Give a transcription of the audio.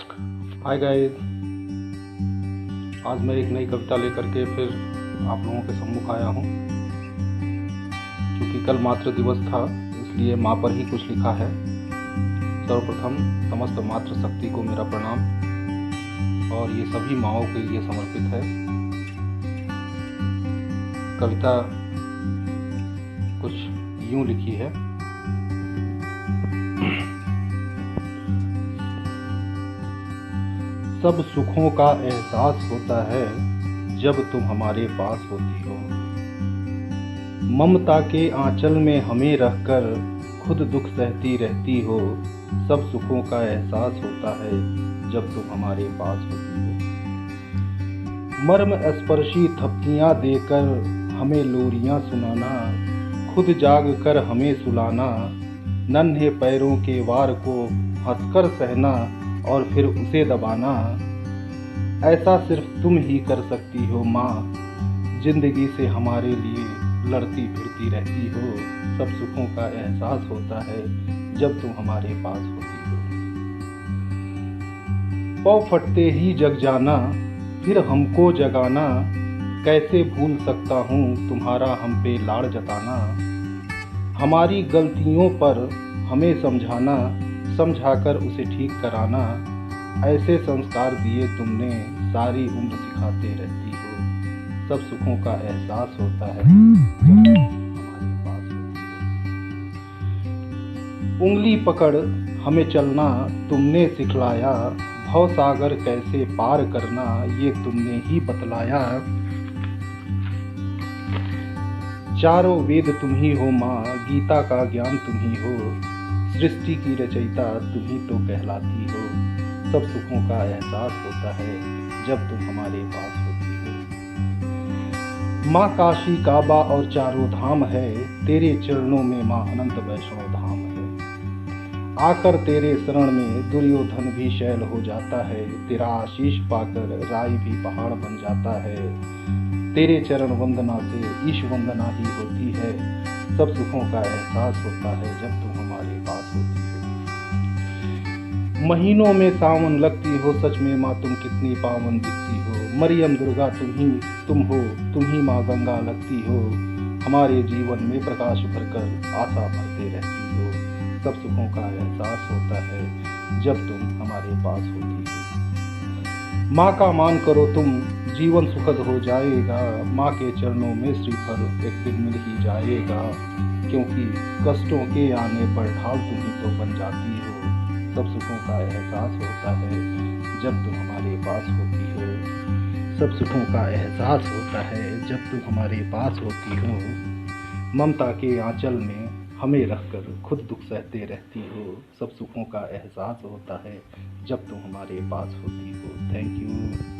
Hi guys. आज मैं एक नई कविता लेकर के फिर आप लोगों के सम्मुख आया हूँ। क्योंकि कल मातृ दिवस था, इसलिए माँ पर ही कुछ लिखा है। सर्वप्रथम समस्त मातृ शक्ति को मेरा प्रणाम और ये सभी माँओं के लिए समर्पित है। कविता कुछ यूँ लिखी है। सब सुखों का एहसास होता है जब तुम हमारे पास होती हो। ममता के आंचल में हमें रखकर खुद दुख सहती रहती हो। सब सुखों का एहसास होता है जब तुम हमारे पास होती हो। मर्म स्पर्शी थपकियां देकर हमें लोरियां सुनाना, खुद जाग कर हमें सुलाना, नन्हे पैरों के वार को हंसकर सहना और फिर उसे दबाना, ऐसा सिर्फ तुम ही कर सकती हो माँ। जिंदगी से हमारे लिए लड़ती फिरती रहती हो। सब सुखों का एहसास होता है जब तुम हमारे पास होती हो। पौ फटते ही जग जाना, फिर हमको जगाना, कैसे भूल सकता हूँ तुम्हारा हम पे लाड़ जताना। हमारी गलतियों पर हमें समझाना, समझाकर उसे ठीक कराना, ऐसे संस्कार दिए तुमने सारी उम्र सिखाते रहती हो। सब सुखों का एहसास होता है हमारे पास होती हो। उंगली पकड़ हमें चलना तुमने सिखलाया, भव सागर कैसे पार करना ये तुमने ही बतलाया। चारों वेद तुम ही हो माँ, गीता का ज्ञान तुम ही हो, सृष्टि की रचयिता तुम ही तो कहलाती हो। सब सुखों का एहसास होता है जब तुम हमारे पास होती हो। माँ काशी काबा और चारों धाम है, तेरे चरणों में माँ अनंत वैष्णव धाम है। आकर तेरे शरण में दुर्योधन भी शैल हो जाता है, तेरा आशीष पाकर राय भी पहाड़ बन जाता है। तेरे चरण वंदना से ईश वंदना ही होती है। सब सुखों का एहसास होता है जब तुम हमारे पास होती हो। महीनों में सावन लगती हो, सच में माँ तुम कितनी पावन दिखती हो। मरियम दुर्गा तुम हो, तुम ही माँ गंगा लगती हो। हमारे जीवन में प्रकाश भरकर आशा भरते रहती हो। सब सुखों का एहसास होता है जब तुम हमारे पास होती हो। माँ का मान करो तुम, जीवन सुखद हो जाएगा। माँ के चरणों में श्रीफल एक दिन मिल ही जाएगा, क्योंकि कष्टों के आने पर ढाल तुम ही तो बन जाती हो। सब सुखों का एहसास होता है जब तुम हमारे पास होती हो। सब सुखों का एहसास होता है जब तुम हमारे पास होती हो। ममता के आंचल में हमें रखकर खुद दुख सहते रहती हो। सब सुखों का एहसास होता है जब तुम हमारे पास होती हो। Thank you.